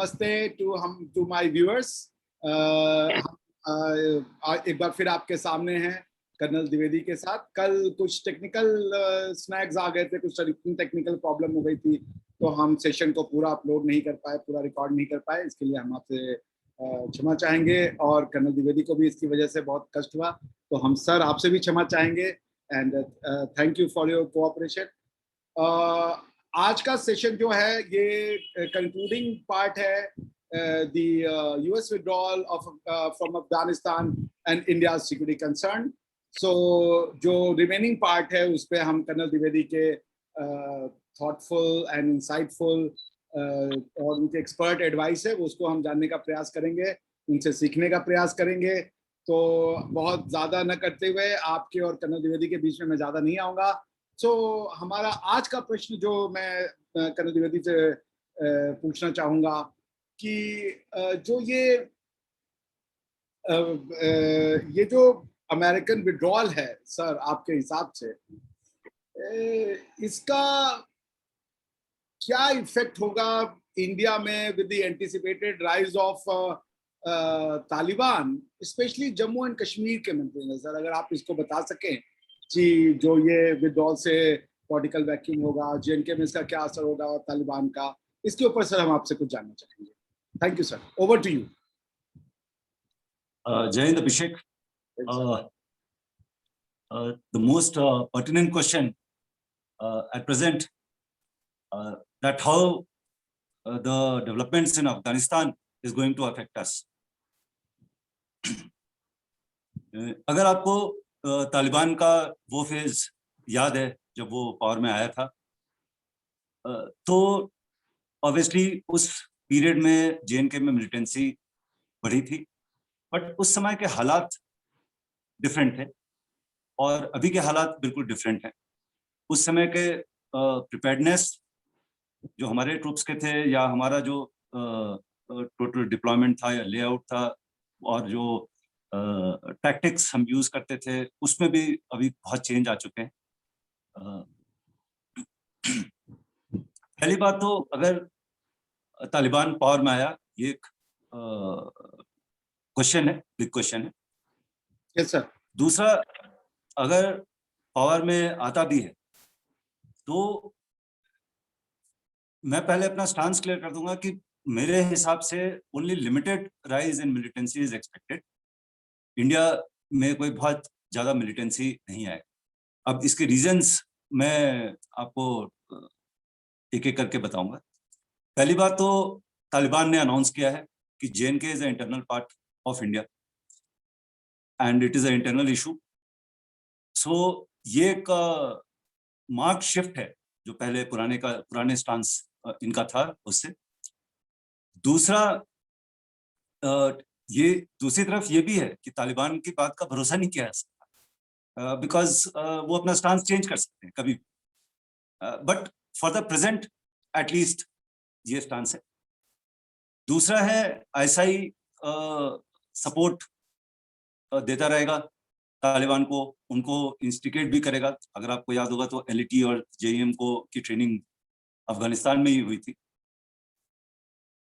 नमस्ते to my viewers. एक बार फिर आपके सामने हैं कर्नल द्विवेदी के साथ। कल कुछ टेक्निकल स्नैग्स आ गए थे, कुछ टेक्निकल प्रॉब्लम हो गई थी, तो हम सेशन को पूरा अपलोड नहीं कर पाए, पूरा रिकॉर्ड नहीं कर पाए। इसके लिए हम आपसे क्षमा चाहेंगे और कर्नल द्विवेदी को भी इसकी वजह से बहुत कष्ट हुआ, तो हम सर आपसे भी क्षमा चाहेंगे and thank you for your cooperation. आज का सेशन जो है ये कंक्लूडिंग पार्ट है the US withdrawal of from Afghanistan and India security concern. So जो रिमेनिंग पार्ट है उस पर हम कर्नल द्विवेदी के थॉटफुल एंड इंसाइटफुल और उनके एक्सपर्ट एडवाइस है, उसको हम जानने का प्रयास करेंगे, उनसे सीखने का प्रयास करेंगे। तो बहुत ज़्यादा न करते हुए आपके और कर्नल द्विवेदी के बीच में मैं ज़्यादा नहीं आऊँगा। सो हमारा आज का प्रश्न जो मैं कर्नल द्विवेदी से पूछना चाहूँगा कि जो ये जो अमेरिकन विड्रॉल है सर, आपके हिसाब से इसका क्या इफेक्ट होगा इंडिया में with the anticipated rise of Taliban, specially Jammu and Kashmir के मद्देनजर? सर अगर आप इसको बता सकें जी, जो ये विड्रॉल से पॉलिटिकल वैक्यूम होगा, जेएनके में इसका क्या असर होगा और तालिबान का, इसके ऊपर सर हम आपसे कुछ जानना चाहेंगे। Thank you sir, over to you. जय हिंद अभिषेक। The most pertinent question at present that how the developments in Afghanistan is going to affect us. अगर आपको तालिबान का वो फेज याद है जब वो पावर में आया था, तो ऑब्वियसली उस पीरियड में जेएनके में मिलिटेंसी बढ़ी थी, बट उस समय के हालात डिफरेंट थे और अभी के हालात बिल्कुल डिफरेंट हैं। उस समय के प्रिपेयर्डनेस जो हमारे ट्रूप्स के थे या हमारा जो टोटल डिप्लॉयमेंट था या लेआउट था और जो टैक्टिक्स हम यूज करते थे, उसमें भी अभी बहुत चेंज आ चुके हैं। पहली बात तो अगर तालिबान पावर में आया, ये एक क्वेश्चन है, बिग क्वेश्चन है। Yes sir. दूसरा, अगर पावर में आता भी है तो मैं पहले अपना स्टांस क्लियर कर दूंगा कि मेरे हिसाब से only limited rise in militancy is expected. India में कोई बहुत ज्यादा मिलिटेंसी नहीं आएगा। अब इसके रीजंस मैं आपको एक एक करके बताऊंगा। पहली बात तो तालिबान ने अनाउंस किया है कि J and K is a internal part of India and it is a internal issue. So ये एक मार्क शिफ्ट है जो पहले पुराने स्टांस इनका था उससे। दूसरा, ये दूसरी तरफ ये भी है कि तालिबान की बात का भरोसा नहीं किया जा सकता, बिकॉज वो अपना स्टांस चेंज कर सकते हैं कभी, but for the present at least ये स्टांस है। दूसरा है आईएसआई सपोर्ट देता रहेगा तालिबान को, उनको इंस्टिगेट भी करेगा। अगर आपको याद होगा तो एलईटी और जेईएम को की ट्रेनिंग अफगानिस्तान में ही हुई थी।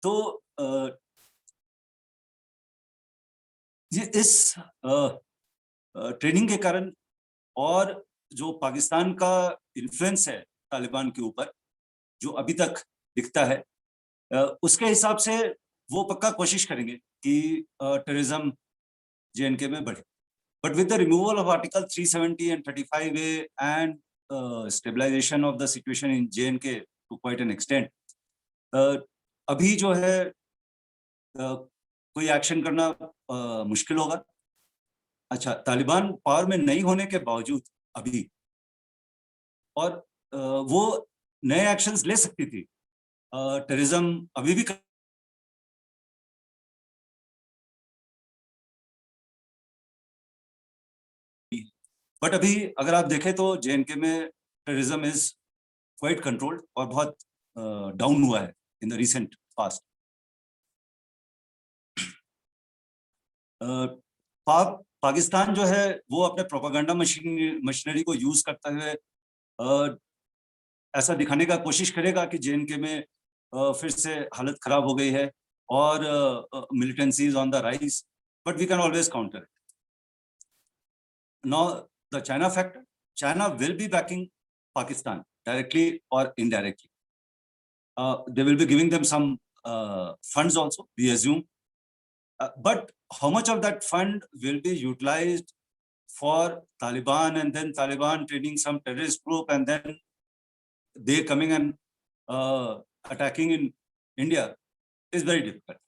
तो ये इस ट्रेनिंग के कारण और जो पाकिस्तान का इन्फ्लुएंस है तालिबान के ऊपर जो अभी तक दिखता है, उसके हिसाब से वो पक्का कोशिश करेंगे कि टेररिज्म जेएनके में बढ़े। But with the removal of article 370 and 35A and stabilization of the situation in JNK to quite an extent, अभी जो है कोई एक्शन करना मुश्किल होगा। अच्छा, तालिबान पावर में नहीं होने के बावजूद अभी और वो नए एक्शंस ले सकती थी। टेररिज्म अभी भी बट अभी अगर आप देखें तो जेएनके में टेररिज्म इज क्वाइट कंट्रोल्ड और बहुत डाउन हुआ है in the recent past. Pakistan जो है वो अपने प्रोपेगेंडा मशीनरी को यूज करते हुए ऐसा दिखाने का कोशिश करेगा कि जेएनके में फिर से हालत खराब हो गई है or militancy is on the rise, but we can always counter it. Now, the China factor, China will be backing Pakistan directly or indirectly. They will be giving them some funds also, we assume. But how much of that fund will be utilized for Taliban, and then Taliban training some terrorist group, and then they coming and attacking in India, is very difficult.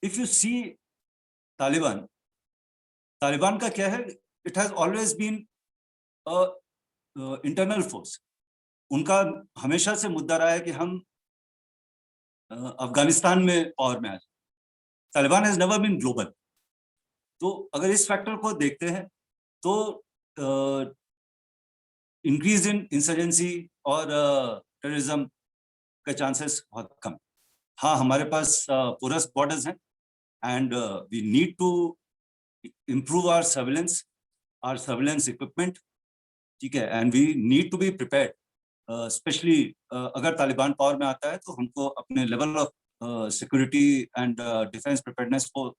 If you see Taliban का क्या है? It has always been a internal force. उनका हमेशा से मुद्दा रहा है कि हम अफगानिस्तान में पावर में आ जाए. Taliban has never been global. तो अगर इस फैक्टर को देखते हैं तो इंक्रीज इन इंसर्जेंसी और टेररिज्म के चांसेस बहुत कम. हाँ, हमारे पास पोरस बॉर्डर्स हैं and we need to improve our surveillance equipment, ठीक है, and we need to be prepared, especially अगर तालिबान पावर में आता है तो हमको अपने level of security and defence preparedness को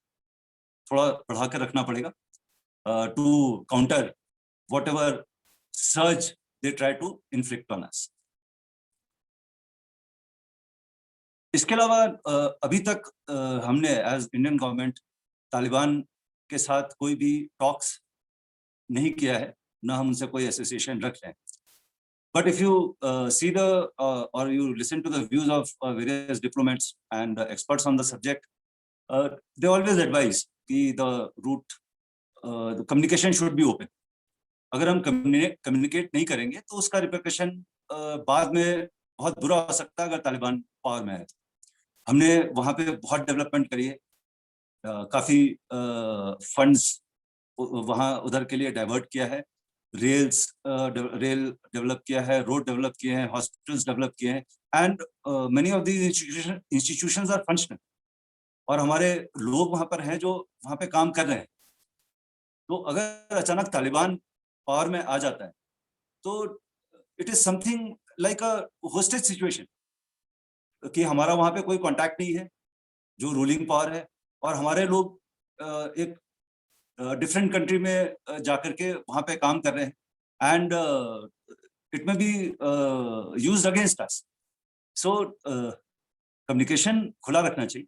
थोड़ा बढ़ा कर रखना पड़ेगा to counter whatever surge they try to inflict on us. इसके अलावा अभी तक हमने एज इंडियन गवर्नमेंट तालिबान के साथ कोई भी टॉक्स नहीं किया है, ना हम उनसे कोई एसोसिएशन रख रहे हैं. But if you see the और you listen to the views of various diplomats and experts on the subject, they always advise कि the route the communication should be open. अगर हम कम्युनिकेट नहीं करेंगे तो उसका रिपरकशन बाद में बहुत बुरा हो सकता है अगर तालिबान पावर में है. हमने वहाँ पे बहुत डेवलपमेंट करी है, काफी फंड्स वहाँ उधर के लिए डाइवर्ट किया है, रेल डेवलप किया है, रोड डेवलप किए हैं, हॉस्पिटल्स डेवलप किए हैं, and many of these institutions are functional. और हमारे लोग वहाँ पर हैं जो वहाँ पे काम कर रहे हैं. तो अगर अचानक तालिबान पावर में आ जाता है तो it is something like a hostage situation, कि हमारा वहाँ पे कोई कॉन्टैक्ट नहीं है जो रूलिंग पावर है, और हमारे लोग एक डिफरेंट कंट्री में जाकर के वहाँ पे काम कर रहे हैं, एंड इट में be used against us. So communication खुला रखना चाहिए.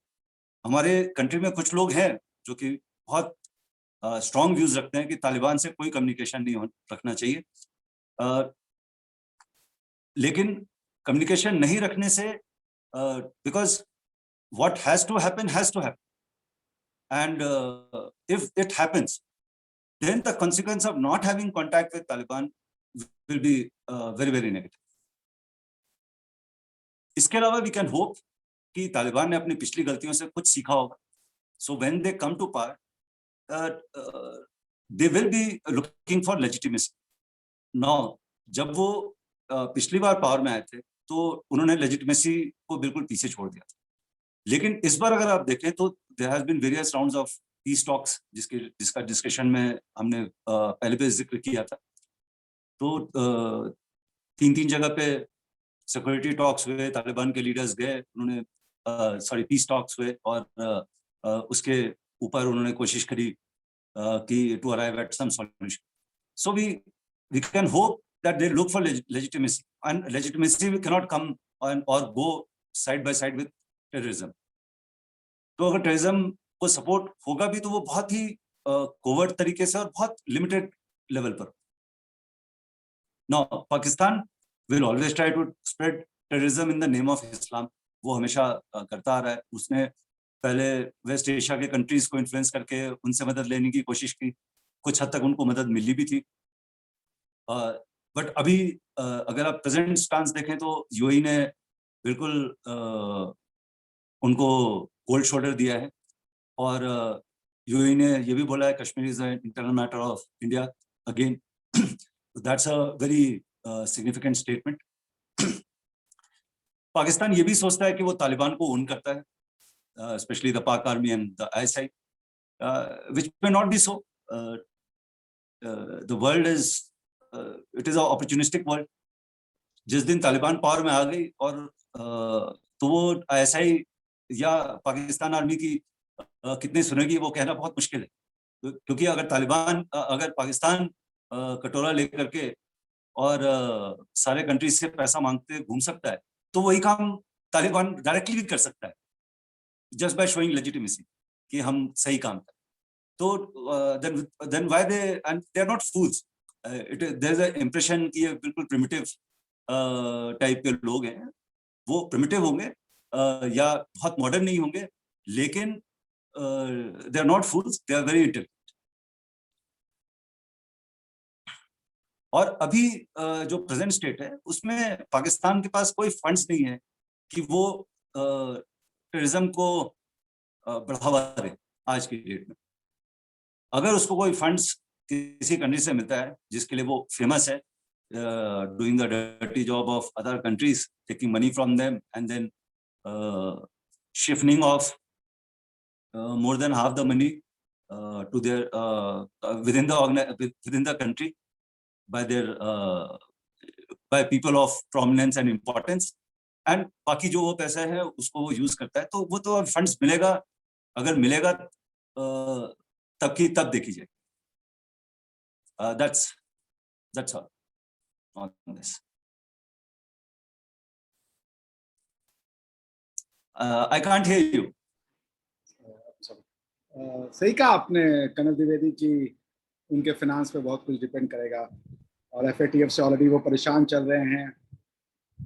हमारे कंट्री में कुछ लोग हैं जो कि बहुत स्ट्रॉन्ग व्यूज रखते हैं कि तालिबान से कोई कम्युनिकेशन नहीं रखना चाहिए, लेकिन कम्युनिकेशन नहीं रखने से because what has to happen, and if it happens, then the consequence of not having contact with Taliban will be very, very negative. इसके अलावा we can hope कि तालिबान ने अपनी पिछली गलतियों से कुछ सीखा होगा. So when they come to power, they will be looking for legitimacy. Now, जब वो पिछली बार पावर में आए थे तो उन्होंने लेजिटिमेसी को बिल्कुल पीछे छोड़ दिया था. लेकिन इस बार अगर आप देखें तो there has been various rounds of peace talks जिसका डिस्कशन में हमने पहले भी जिक्र किया था. तो 3 जगह पे सिक्योरिटी टॉक्स हुए, तालिबान के लीडर्स गए, उन्होंने पीस टॉक्स हुए, और उसके ऊपर उन्होंने कोशिश करी कि to arrive at some solution. So we can hope that they look for legitimacy, and legitimacy cannot come or go side by side with terrorism. तो अगर टेररिज्म को सपोर्ट होगा भी तो वो बहुत ही कोवर्ट तरीके से और बहुत लिमिटेड लेवल पर. Now, Pakistan will always try to spread terrorism in the name of Islam. वो हमेशा करता आ रहा है. उसने पहले वेस्ट एशिया के कंट्रीज को इन्फ्लुएंस करके उनसे मदद लेने की कोशिश की, कुछ हद तक उनको मदद मिली भी थी. बट अभी अगर आप प्रेजेंट स्टांस देखें तो यूएई ने बिल्कुल उनको कोल्ड शोल्डर दिया है, और यूएई ने ये भी बोला है Kashmir is an internal matter of India again. That's a very significant statement. Pakistan ये भी सोचता है कि वो तालिबान को ओन करता है, स्पेशली द पाक army and the ISI, which may not be so. The world is it is a opportunistic world. जिस दिन तालिबान पावर में आ गई और तो वो आईएसआई या पाकिस्तान आर्मी की कितनी सुनेगी वो कहना बहुत मुश्किल है, क्योंकि अगर पाकिस्तान कटोरा लेकर के और सारे कंट्रीज से पैसा मांगते घूम सकता है, तो वही काम तालिबान डायरेक्टली भी कर सकता है, जस्ट बाय शोइंग लेजिटिमेसी कि हम सही काम करें। तो then why they and they are not fools, there is a impression कि ये बिल्कुल प्रिमिटिव टाइप के लोग हैं। वो प्रिमिटिव होंगे या बहुत मॉडर्न नहीं होंगे, लेकिन they are not fools, they are very intelligent. और अभी जो प्रेजेंट स्टेट है उसमें पाकिस्तान के पास कोई फंड्स नहीं है कि वो टूरिज्म को बढ़ावा दे आज की डेट में। अगर उसको कोई फंड्स किसी कंट्री से मिलता है जिसके लिए वो फेमस है, doing the dirty job of other countries, taking money from them and then shifting of more than half the money to their within the country by their by people of prominence and importance, and बाकी जो वो पैसा है उसको वो use करता है, तो वो तो फंड्स मिलेगा, अगर मिलेगा तब की तब देखी जाए। that's all on this. I can't hear you. सही कहा आपने कर्नल द्विवेदी की, उनके फाइनेंस पे बहुत कुछ डिपेंड करेगा, और एफएटीएफ से ऑलरेडी वो परेशान चल रहे हैं।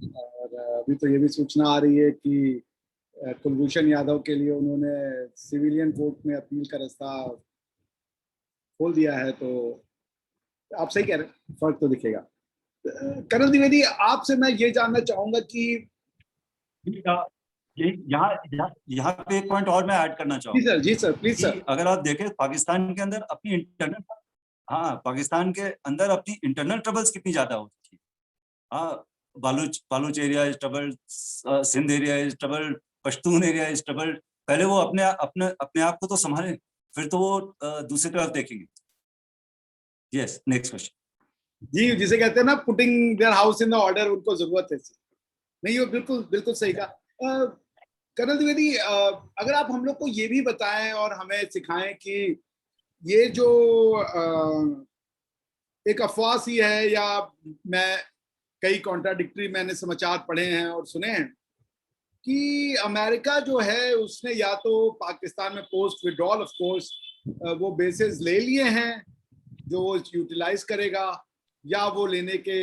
और अभी तो ये भी सूचना आ रही है कि कुलभूषण यादव के लिए उन्होंने सिविलियन कोर्ट में अपील का रास्ता खोल दिया है। तो आप सही कह रहे हैं, फर्क तो दिखेगा। कर्नल द्विवेदी, आपसे मैं ये जानना चाहूंगा कि यहाँ पे एक पॉइंट और मैं ऐड करना चाहूँगा। जी सर प्लीज सर। अगर आप देखें पाकिस्तान के अंदर अपनी पाकिस्तान के अंदर अपनी इंटरनल ट्रबल्स कितनी ज्यादा हो चुकी है। Baloch area is troubled, Sindh area is troubled, Pashtun area is troubled. पहले वो अपने आप को तो संभालें, फिर तो वो दूसरी तरफ देखेंगे। Yes, next question. जी, जिसे कहते हैं ना putting their house in the order, उनको जरूरत है। नहीं, वो बिल्कुल सही कहा। कर्नल द्विवेदी, अगर आप हम लोग को ये भी बताएं और हमें सिखाएं कि ये जो एक अफवाह सी है, या मैं कई कॉन्ट्राडिक्टरी मैंने समाचार पढ़े हैं और सुने हैं कि अमेरिका जो है उसने या तो पाकिस्तान में पोस्ट विड्रॉल ऑफ कोर्स वो बेसिस ले लिए हैं जो वो यूटिलाइज करेगा, या वो लेने के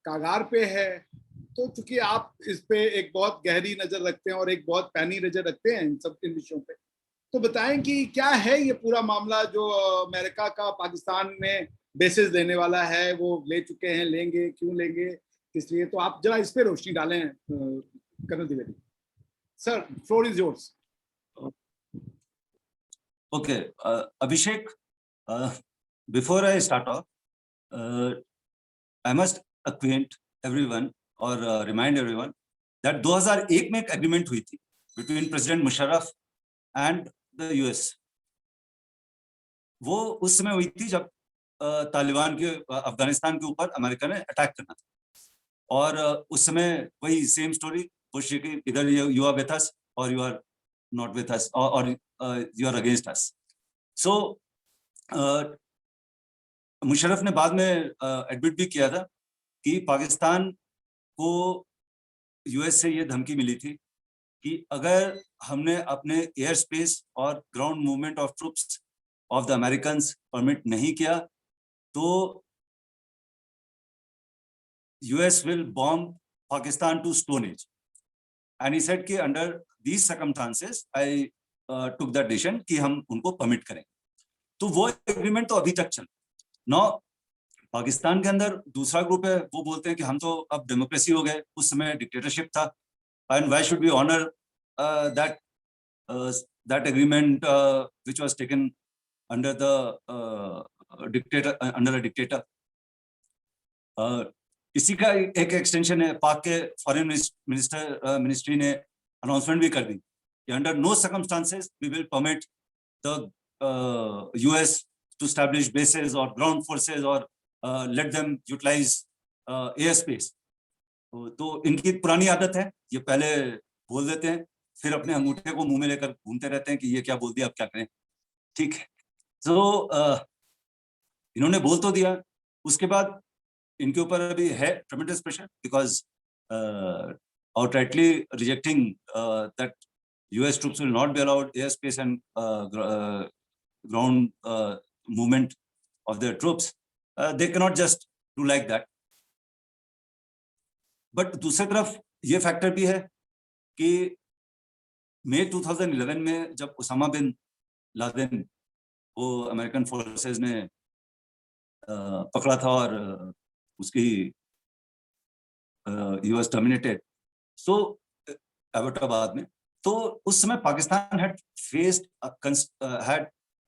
कागार पे है। तो चूंकि आप इस पे एक बहुत गहरी नजर रखते हैं और एक बहुत पैनी नजर रखते हैं इन विषयों पे, तो बताएं कि क्या है ये पूरा मामला जो अमेरिका का पाकिस्तान में बेसिस देने वाला है, वो ले चुके हैं, लेंगे, क्यों लेंगे, किस लिए? तो आप जरा इस पे रोशनी डालें colonel Dwivedi. Sir, floor is yours. Okay Abhishek, before I start off, I must acquaint everyone or remind everyone that 2001 में एक एग्रीमेंट हुई थी between president Musharraf and the US. वो उस समय हुई थी जब तालिबान के अफगानिस्तान के ऊपर अमेरिका ने अटैक करना था, और उस समय वही सेम स्टोरी पुश की, इधर यू आर विथ अस और you are not with us, और you are against us. So Musharraf ने बाद में एडमिट भी किया था कि पाकिस्तान को यूएस से ये धमकी मिली थी कि अगर हमने अपने एयर स्पेस और ground movement of troops of the American permit नहीं किया तो US will bomb Pakistan to stone age. And he said कि under these circumstances I took the decision कि हम उनको परमिट करें। तो वो एग्रीमेंट तो अभी तक चल। नाउ पाकिस्तान के अंदर दूसरा ग्रुप है, वो बोलते हैं कि हम तो अब डेमोक्रेसी हो गए, उस समय डिक्टेटरशिप था, and why should we honour that agreement which was taken under the dictator. इसी का एक एक्सटेंशन है, पाक के फॉरेन मिनिस्ट्री ने अनाउंसमेंट भी कर दी कि under no circumstances we will permit the US to establish bases और ग्राउंड फोर्सेस और let them utilize air space। तो इनकी पुरानी आदत है, ये पहले बोल देते हैं, फिर अपने अंगूठे को मुंह में लेकर घूमते रहते हैं कि ये क्या बोल दिया, अब क्या करें। ठीक है, तो इन्होंने बोल तो दिया, उसके बाद इनके ऊपर अभी है ट्रेमेंडस pressure, because outrightly rejecting that US troops will not be allowed airspace and ground movement of their troops. They cannot just do like that. But दूसरी तरफ ये फैक्टर भी है कि मई 2011 में जब उसामा बिन लादेन वो अमेरिकन फोर्सेस ने पकड़ा था और उसकी यूएस टर्मिनेटेड, सो एबटाबाद में, तो उस समय Pakistan had faced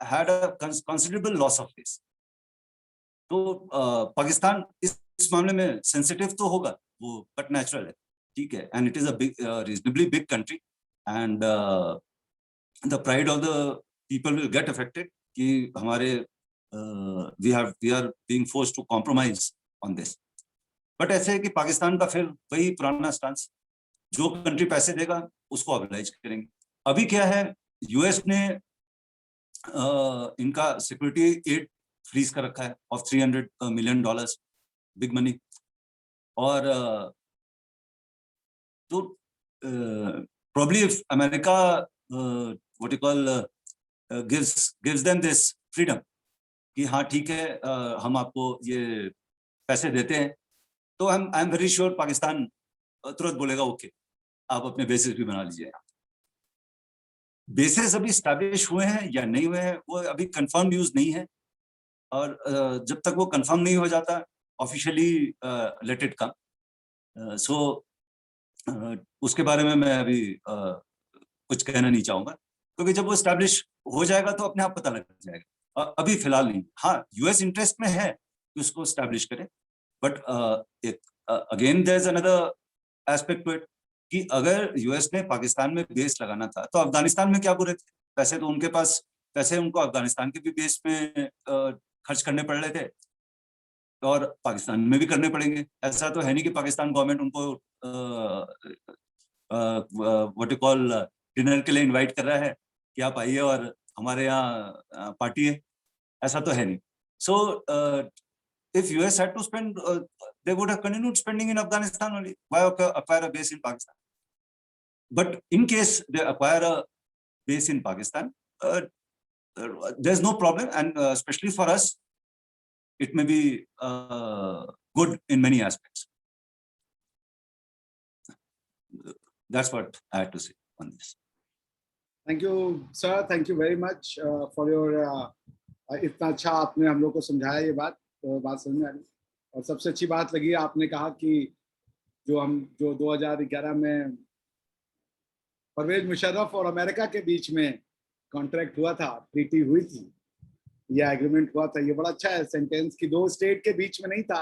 had a considerable loss of face. तो पाकिस्तान इस मामले में सेंसिटिव तो होगा वो, बट नेचुरल है, ठीक है, and it is a big reasonably big country, and the pride of the people will get affected कि हमारे we are being forced to compromise on this. But ऐसे है कि पाकिस्तान का फिर वही पुराना स्टांस, जो कंट्री पैसे देगा उसको ऑब्लाइज करेंगे। अभी क्या है, यूएस ने इनका सिक्योरिटी एड फ्रीज कर रखा है ऑफ $300 मिलियन, बिग मनी, और तो probably if America what you call gives them this freedom कि हाँ ठीक है, हम आपको ये पैसे देते हैं, तो I am very sure Pakistan तुरंत बोलेगा ओके, आप अपने बेसिस भी बना लीजिए। बेसिस अभी स्टैब्लिश हुए हैं या नहीं हुए हैं वो अभी कंफर्म न्यूज नहीं है, और जब तक वो कंफर्म नहीं हो जाता ऑफिशियली लेट इट कम। सो उसके बारे में मैं अभी कुछ कहना नहीं चाहूंगा, क्योंकि जब वो स्टैब्लिश हो जाएगा तो अपने आप पता लग जाएगा, अभी फिलहाल नहीं। हाँ, यूएस इंटरेस्ट में है कि उसको स्टैब्लिश करें, but again there is another aspect to it कि अगर यूएस ने पाकिस्तान में बेस लगाना था तो अफगानिस्तान में क्या बुरे थे, पैसे तो उनके पास, पैसे उनको अफगानिस्तान के भी बेस में खर्च करने पड़ रहे थे और पाकिस्तान में भी करने पड़ेंगे। ऐसा तो है नहीं कि पाकिस्तान गवर्नमेंट उनको व्हाट यू कॉल डिनर के लिए इनवाइट कर रहा है कि आप आइए और हमारे यहाँ पार्टी है, ऐसा तो है नहीं। सो if US had to spend, they would have continued spending in Afghanistan only. Why acquire a base in Pakistan? But in case they acquire a base in Pakistan, there's no problem, and especially for us, it may be good in many aspects. That's what I had to say on this. Thank you, sir. Thank you very much for your इतना अच्छा आपने हम लोग को समझाया ये बात, तो बात समझ में आ रही। और सबसे अच्छी बात लगी आपने कहा कि जो 2011 में परवेज मुशर्रफ और अमेरिका के बीच में कॉन्ट्रैक्ट हुआ था, ट्रीटी हुई थी, यह एग्रीमेंट हुआ था, ये बड़ा अच्छा है सेंटेंस कि दो स्टेट के बीच में नहीं था,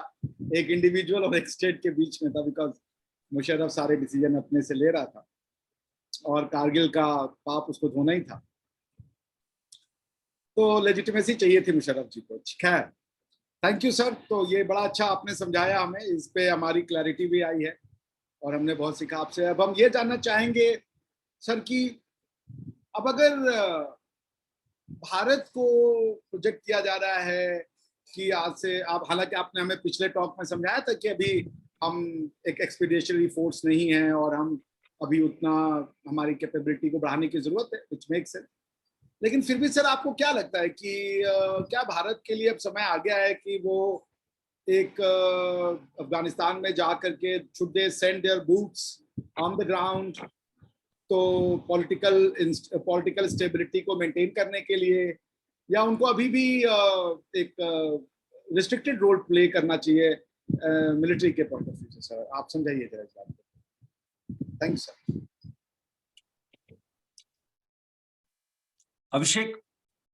एक इंडिविजुअल और एक स्टेट के बीच में था, बिकॉज मुशर्रफ सारे डिसीजन अपने से ले रहा था और कारगिल का पाप उसको धोना ही था, तो लेजिटिमेसी चाहिए थी मुशर्रफ जी को। खैर, थैंक यू सर। तो ये बड़ा अच्छा आपने समझाया हमें, इस पे हमारी क्लैरिटी भी आई है और हमने बहुत सीखा आपसे। अब हम ये जानना चाहेंगे सर कि अब अगर भारत को प्रोजेक्ट किया जा रहा है कि आज से आप, हालांकि आपने हमें पिछले टॉक में समझाया था कि अभी हम एक एक्सपीडिशनरी फोर्स नहीं है और हम अभी उतना हमारी कैपेबिलिटी को बढ़ाने की जरूरत है, व्हिच मेक्स सेंस, लेकिन फिर भी सर आपको क्या लगता है कि क्या भारत के लिए अब समय आ गया है कि वो एक अफगानिस्तान में जा करके should they send their boots on the ground, तो पॉलिटिकल स्टेबिलिटी को मेंटेन करने के लिए, या उनको अभी भी एक रिस्ट्रिक्टेड रोल प्ले करना चाहिए मिलिट्री के पॉइंट ऑफ व्यू से? सर आप समझाइए जरा इस बात को। Thanks sir. Abhishek,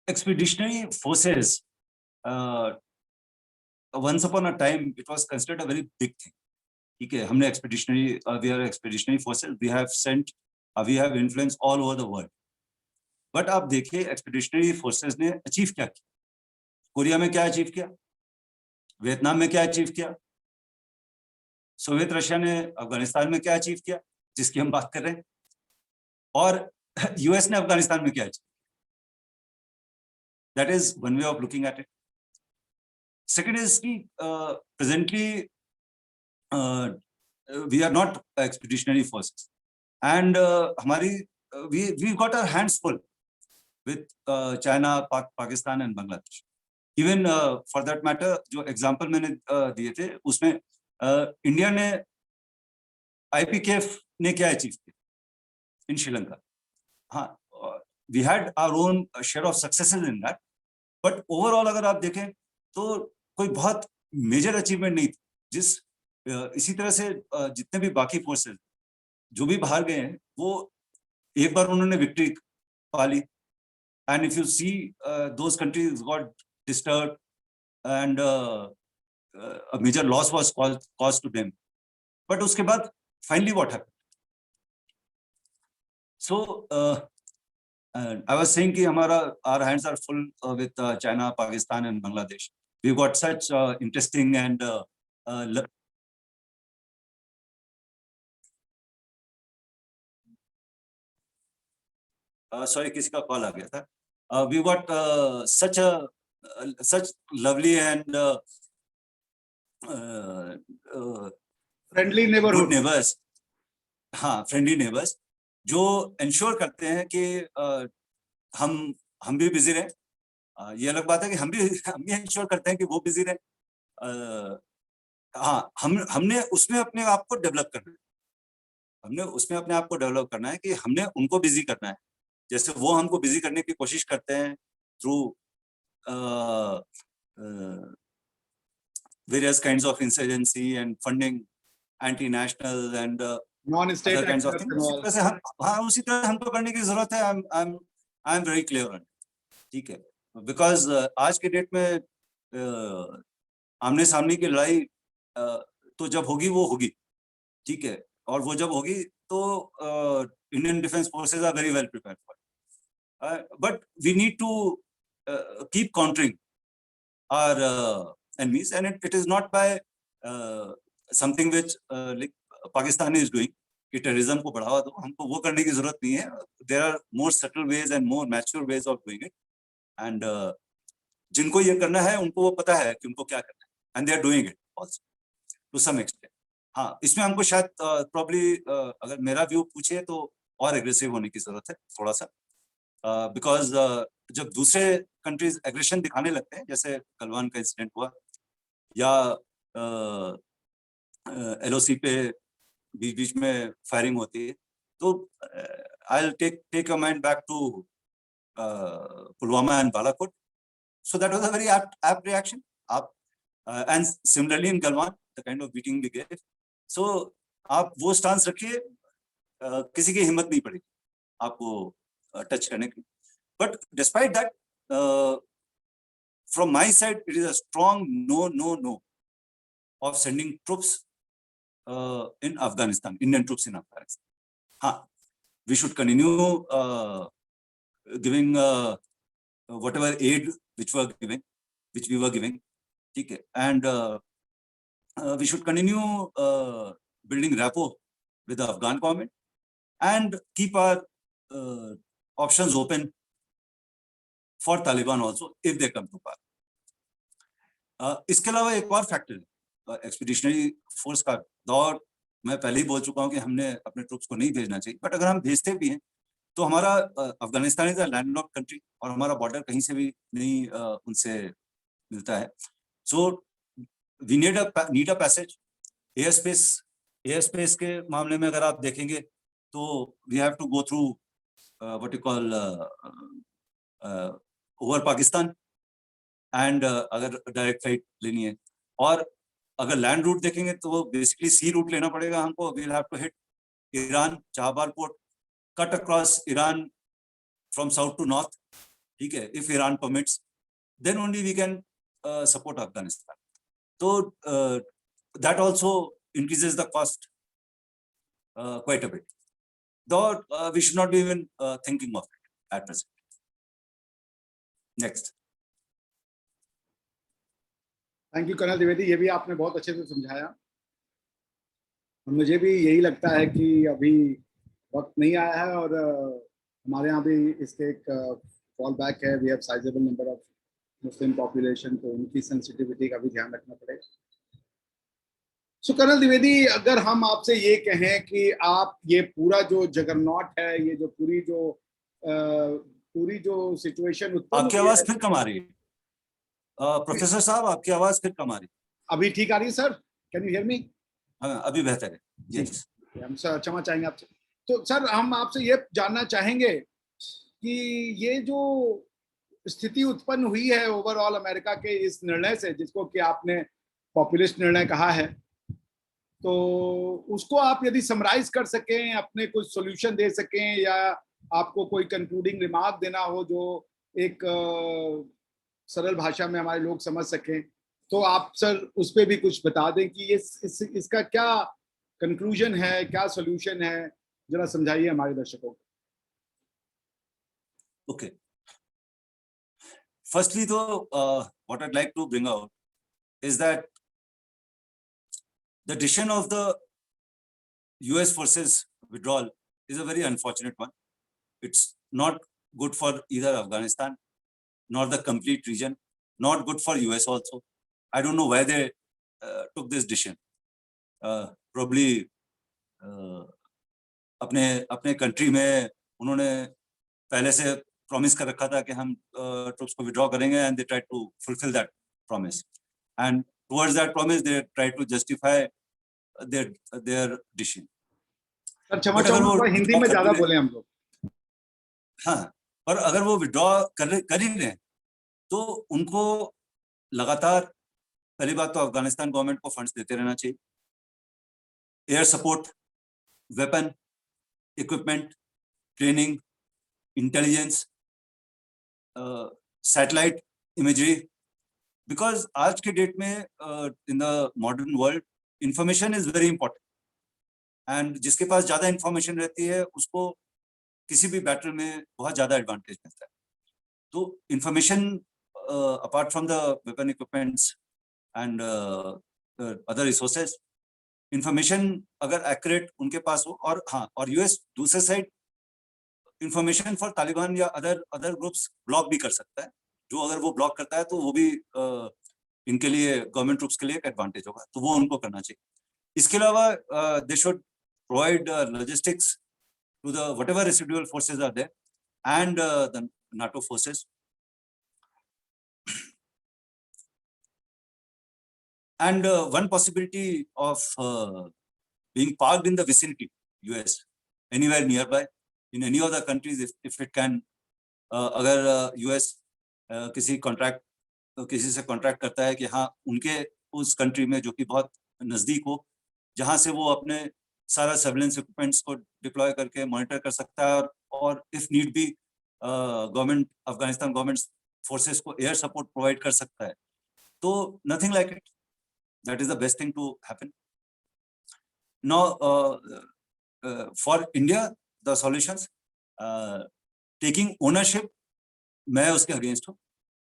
expeditionary forces, once upon a time it was considered a very big thing. ठीक है, हमने we are expeditionary forces, we have sent, we have influence all over the world. But आप देखिए expeditionary forces ने achieve क्या किया, Korea में क्या अचीव किया, वियतनाम में क्या अचीव किया, सोवियत रशिया ने अफगानिस्तान में क्या अचीव किया जिसकी हम बात कर रहे हैं, और यूएस ने अफगानिस्तान में क्या achieve, that is one way of looking at it. Second is की presently we are not expeditionary forces and हमारी we got our hands full with China, Pakistan and Bangladesh. Even for that matter जो example मैंने दिए थे उसमें India ने IPKF ने क्या अचीव किया इन श्रीलंका. हाँ, we had our own share of successes in that, but overall अगर आप देखें तो कोई बहुत मेजर अचीवमेंट नहीं थी. जिस इसी तरह से जितने भी बाकी फोर्सेस जो भी बाहर गए हैं वो एक बार उन्होंने विक्ट्री पा ली, and if you see those countries got disturb and a major loss was caused to them. But उसके बाद finally what happened? So I was saying कि हमारा our hands are full with China, Pakistan and Bangladesh. We've got such interesting and sorry किसी का call आ गया था. We've got such lovely and friendly neighbourhood, good neighbours. हाँ, friendly neighbours जो ensure करते हैं कि हम भी बिजी रहें. ये अलग बात है कि हम भी इंश्योर करते हैं कि वो बिजी रहें. हाँ, हमने उसमें अपने आप को डेवलप करना है. हमने उसमें अपने आप को डेवलप करना है कि हमने उनको बिजी करना है, जैसे वो हमको बिजी करने की कोशिश करते हैं through various kinds of insurgency and funding anti-national and non state other kinds of things. उसी तरह से हम, हाँ, उसी तरह हमको करने की जरूरत है. I am very clear on, ठीक है, बिकॉज आज के डेट में आमने सामने की लड़ाई तो जब होगी वो होगी, ठीक है, और वो जब होगी तो Indian defence forces are very well prepared for, but we need to keep countering our enemies, and it is not by something which like Pakistan is doing कि टेररिज्म को बढ़ावा दो. हमको वो करने की जरूरत नहीं है. There are more subtle ways and more mature ways of doing it, and जिनको ये करना है उनको वो पता है कि उनको क्या करना है, and they are doing it also to some extent. हाँ, इसमें हमको शायद प्रॉब्ली अगर मेरा व्यू पूछे तो और एग्रेसिव होने की जरूरत है थोड़ा सा, बिकॉज जब दूसरे कंट्रीज एग्रेशन दिखाने लगते हैं, जैसे गलवान का इंसिडेंट हुआ या एलओसी पे बीच बीच में फायरिंग होती है, तो I take a mind back to Pulwama and Balakot. So that was a very apt reaction. आप and similarly in Galwan the kind of beating we gave. So आप वो स्टांस रखिए, किसी की हिम्मत नहीं पड़ेगी आपको टच करने की. But despite that, from my side, it is a strong no of sending troops in Afghanistan, Indian troops in Afghanistan. हाँ, we should continue giving whatever aid which we were giving, ठीक है, and we should continue building rapport with the Afghan government and keep our options open for Taliban also if they come to power. इसके अलावा एक और factor है expeditionary force का दौर. मैं पहले ही बोल चुका हूं कि हमने अपने ट्रूप्स को नहीं भेजना चाहिए, बट अगर हम भेजते भी हैं तो हमारा Afghanistan is a landlocked country और हमारा बॉर्डर कहीं से भी नहीं उनसे मिलता है. So we need a passage. Air space के मामले में अगर आप देखेंगे तो we have to go through what you call over Pakistan, and अगर डायरेक्ट फ्लाइट लेनी है, और अगर लैंड रूट देखेंगे तो वो बेसिकली सी रूट लेना पड़ेगा हमको. We will have to hit Iran, Chabahar port, cut across Iran from south to north, ठीक है, if Iran permits, then only we can support Afghanistan. तो that also increases the cost quite a bit, though we should not be even thinking of it at present. Next. Thank you colonel Dwivedi, ये भी आपने बहुत अच्छे से समझाया. मुझे भी यही लगता है कि अभी वक्त नहीं आया है और हमारे यहाँ भी इसके एक फॉल बैक है। We have sizeable number of Muslim population, तो उनकी सेंसिटिविटी का भी ध्यान रखना पड़ेगा। सो कर्नल द्विवेदी, अगर हम आपसे ये कहें कि आप ये पूरा जो जगरनॉट है, ये जो पूरी जो सिचुएशन उत्पन्न आपकी हुई आवाज है, फिर कम आ रही है प्रोफेसर साहब, आपकी आवाज फिर कम आ रही अभी ठीक आ रही है sir? Can you hear me? है। हाँ, अभी बेहतर है। यस। हम सर क्षमा चाहेंगे आपसे। तो सर हम आपसे ये जानना चाहेंगे कि ये जो स्थिति उत्पन्न हुई है ओवरऑल अमेरिका के इस निर्णय से, जिसको कि आपने पॉपुलिस्ट निर्णय कहा है, तो उसको आप यदि समराइज कर सकें, अपने कुछ सॉल्यूशन दे सकें, या आपको कोई कंक्लूडिंग रिमार्क देना हो जो एक सरल भाषा में हमारे लोग समझ सकें, तो आप सर उस पर भी कुछ बता दें कि ये इसका क्या कंक्लूजन है, क्या सॉल्यूशन है, जरा समझाइए हमारे दर्शकों को। ओके, फर्स्टली तो what I'd like to bring out is that the decision of the US forces withdrawal is a very unfortunate one. It's not good for either Afghanistan nor the complete region, not good for US also. I don't know why they took this decision. Probably अपने अपने country में उन्होंने पहले से promise कर रखा था कि हम ट्रूप्स को विड्रॉ करेंगे, and they try to fulfil that promise, and towards that promise they try to justify their decision. Sir क्षमा चाहूंगा, थोड़ा हिंदी में ज्यादा बोले हम लोग। हाँ, पर अगर वो विड्रॉ कर ही रहे तो उनको लगातार, पहली बात तो अफगानिस्तान गवर्नमेंट को फंड्स देते रहना चाहिए, air support, weapon, equipment, training, intelligence, satellite imagery, because आज के डेट में in the modern world information is very important, and जिसके पास ज्यादा इंफॉर्मेशन रहती है उसको किसी भी बैटल में बहुत ज्यादा एडवांटेज मिलता है। तो information apart from the weapon equipments and other resources, information अगर एक्यूरेट उनके पास हो, और हाँ, और यूएस दूसरे साइड इंफॉर्मेशन फॉर तालिबान या अदर ग्रुप्स ब्लॉक भी कर सकता है, जो अगर वो ब्लॉक करता है तो वो भी इनके लिए, गवर्नमेंट ट्रूप्स के लिए एक एडवांटेज होगा, तो वो उनको करना चाहिए। इसके अलावा they should provide logistics to the whatever residual forces are there and the NATO forces. And one possibility of being parked in the vicinity, US, anywhere nearby, in any of the countries, if it can, अगर US किसी से contract करता है कि हाँ उनके उस country में जो कि बहुत नजदीक हो, जहां से वो अपने सारा सर्वेलेंस इक्विपमेंट्स को डिप्लॉय करके मॉनिटर कर सकता है, और इफ नीड भी गवर्नमेंट, अफगानिस्तान गवर्नमेंट फोर्सेस को एयर सपोर्ट प्रोवाइड कर सकता है, तो nothing like it, that is the best thing to happen. Now for India the solutions, taking ownership, मैं उसके अगेंस्ट हूँ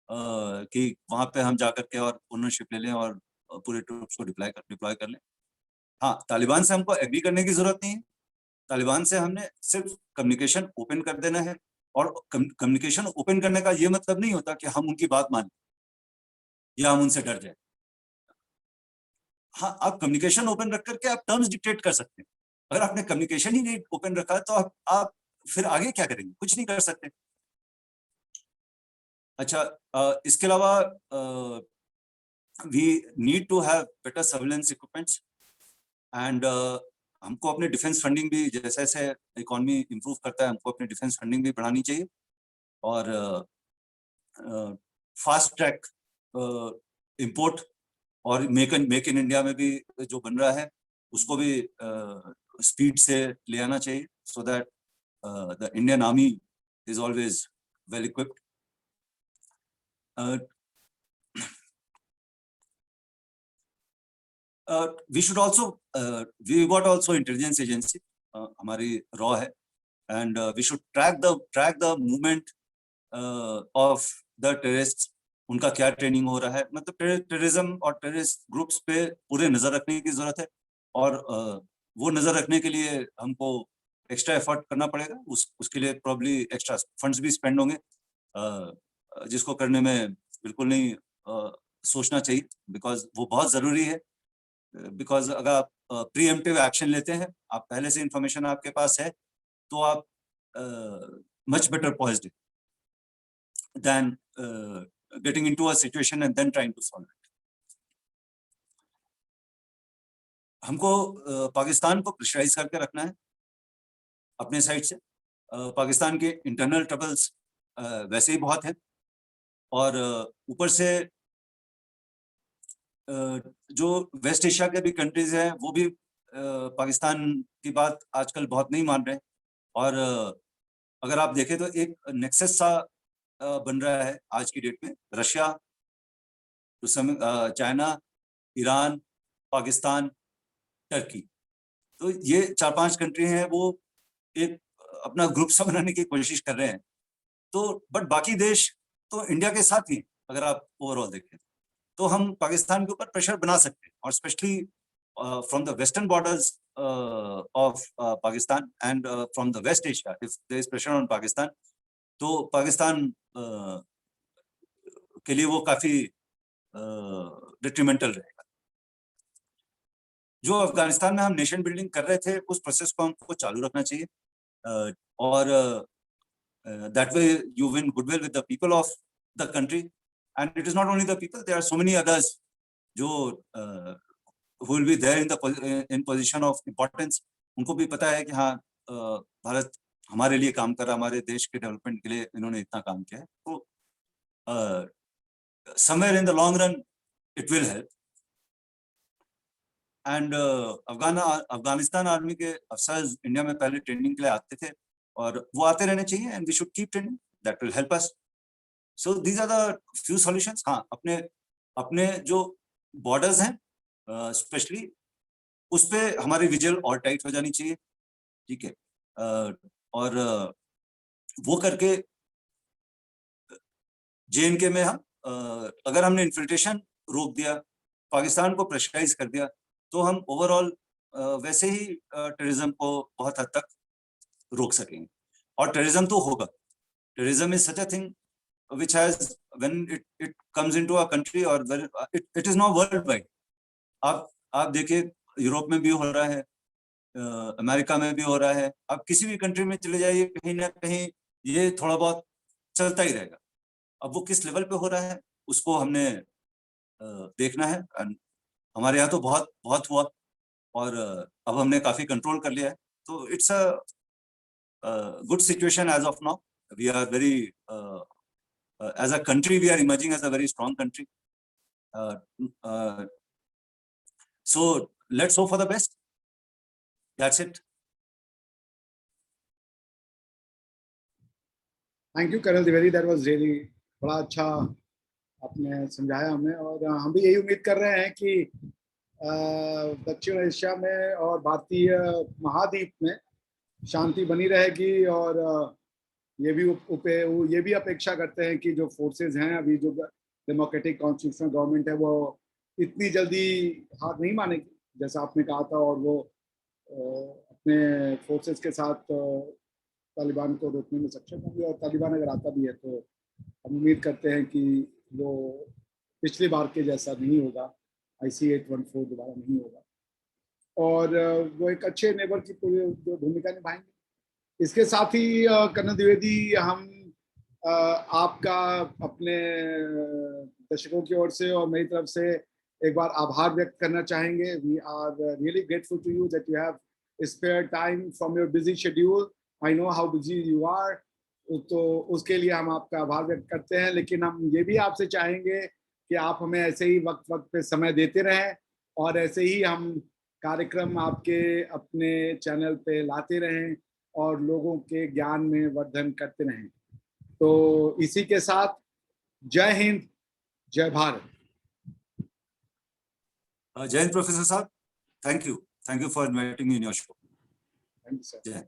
कि वहां पे हम जाकर के और ओनरशिप ले लें और पूरे ट्रूप्स को डिप्लॉय कर लें। हाँ, तालिबान से हमको एग्री करने की जरूरत नहीं है, तालिबान से हमने सिर्फ कम्युनिकेशन ओपन कर देना है, और कम्युनिकेशन ओपन करने का ये मतलब नहीं होता कि हम उनकी बात मानें या हम उनसे डर जाए। हाँ, आप कम्युनिकेशन ओपन रख करके आप टर्म्स डिक्टेट कर सकते हैं। अगर आपने कम्युनिकेशन ही नहीं ओपन रखा तो आप फिर आगे क्या करेंगे? कुछ नहीं कर सकते। अच्छा, इसके अलावा we need to have better surveillance equipments, and हमको अपने डिफेंस फंडिंग भी, जैसे जैसे इकोनॉमी इंप्रूव करता है, हमको अपनी डिफेंस फंडिंग भी बढ़ानी चाहिए, और फास्ट ट्रैक इंपोर्ट और मेक इन इंडिया में भी जो बन रहा है उसको भी स्पीड से ले आना चाहिए, so that the Indian army is always well equipped. We should also, we got also intelligence agency, हमारी रॉ है, and we should track the movement of the terrorists, उनका क्या ट्रेनिंग हो रहा है, मतलब टेररिज्म और टेररिस्ट ग्रुप्स पे पूरे नजर रखने की जरूरत है, और वो नजर रखने के लिए हमको एक्स्ट्रा एफर्ट करना पड़ेगा, उसके लिए प्रॉब्ली एक्स्ट्रा फंड्स भी स्पेंड होंगे, जिसको करने में बिल्कुल नहीं सोचना चाहिए, बिकॉज वो बहुत ज़रूरी है। बिकॉज अगर आप प्रीएम्प्टिव एक्शन लेते हैं, आप पहले से इंफॉर्मेशन आपके पास है, तो आप much better poised than getting into a situation and then trying to solve it. हमको पाकिस्तान को प्रेशराइज करके रखना है अपने साइड से। पाकिस्तान के इंटरनल ट्रबल्स वैसे ही बहुत हैं, और ऊपर से जो वेस्ट एशिया के भी कंट्रीज हैं वो भी पाकिस्तान की बात आजकल बहुत नहीं मान रहे। और अगर आप देखें तो एक नेक्सस सा बन रहा है आज की डेट में, Russia, China, Iran, Pakistan, Turkey. तो ये 4-5 कंट्री हैं, वो एक अपना ग्रुप सा बनाने की कोशिश कर रहे हैं। तो बट बाकी देश तो इंडिया के साथ ही, अगर आप ओवरऑल देखें तो हम पाकिस्तान के ऊपर प्रेशर बना सकते हैं, और specially from the western borders of Pakistan and from the West Asia, if there is pressure on Pakistan, तो पाकिस्तान के लिए वो काफी डिट्रीमेंटल रहेगा। जो अफगानिस्तान में हम नेशन बिल्डिंग कर रहे थे, उस प्रोसेस को हमको चालू रखना चाहिए, और that way you win goodwill with the people of the country, and it is not only the people, there are so many others जो who will be there in position of importance। उनको भी पता है कि हाँ, भारत हमारे लिए काम कर रहा है, हमारे देश के डेवलपमेंट के लिए इन्होंने इतना काम किया है, तो somewhere in the long run it will help। And Afghanistan army के अफसर इंडिया में पहले ट्रेनिंग के लिए आते थे, और वो आते रहने चाहिए, and we should keep training, that will help us. So these are the few solutions. हाँ, अपने जो बॉर्डर्स हैं स्पेशली उस पे हमारी विजिल और टाइट हो जानी चाहिए, ठीक है। और वो करके JNK में हम अगर हमने इन्फिल्ट्रेशन रोक दिया, पाकिस्तान को प्रेशराइज कर दिया, तो हम ओवरऑल वैसे ही टेररिज्म को बहुत हद तक रोक सकेंगे। और टेररिज्म तो होगा, terrorism is such a thing which has when it comes into a country, or it is now worldwide। आप देखिए, यूरोप में भी हो रहा है, अमेरिका में भी हो रहा है, आप किसी भी कंट्री में चले जाइए, कहीं ना कहीं ये थोड़ा बहुत चलता ही रहेगा। अब वो किस लेवल पे हो रहा है उसको हमने देखना है। हमारे यहाँ तो बहुत बहुत हुआ, और अब हमने काफी कंट्रोल कर लिया है, तो it's a good situation as of now. We are very as a country, we are emerging as a very strong country, so let's hope for the best। That's it। Thank you colonel Dwivedi, that was really बड़ा अच्छा आपने समझाया हमें। और हम भी यही उम्मीद कर रहे हैं कि दक्षिण एशिया में और भारतीय महाद्वीप में शांति बनी रहेगी। और ये भी अपेक्षा करते हैं कि जो फोर्सेस हैं, अभी जो डेमोक्रेटिक कॉन्स्टिट्यूशनल गवर्नमेंट है, वो इतनी जल्दी हार नहीं मानेगी जैसा आपने कहा था, और वो अपने फोर्सेस के साथ तालिबान को रोकने में सक्षम होंगे। और तालिबान अगर आता भी है तो हम उम्मीद करते हैं कि वो पिछली बार के जैसा नहीं होगा, IC 814 दोबारा नहीं होगा, और वो एक अच्छे नेबर की भूमिका निभाएंगे। इसके साथ ही कर्नल द्विवेदी, हम आपका अपने दर्शकों की ओर से और मेरी तरफ से एक बार आभार व्यक्त करना चाहेंगे। We are really grateful to you that you have spare time from your busy schedule. I know how busy you are, तो उसके लिए हम आपका आभार व्यक्त करते हैं। लेकिन हम ये भी आपसे चाहेंगे कि आप हमें ऐसे ही वक्त वक्त पे समय देते रहें, और ऐसे ही हम कार्यक्रम आपके अपने चैनल पे लाते रहें और लोगों के ज्ञान में वर्धन करते रहें। तो इसी के साथ जय हिंद, जय भारत। जय हिंद प्रोफेसर साहब, thank you for inviting me in your show. Thank you sir.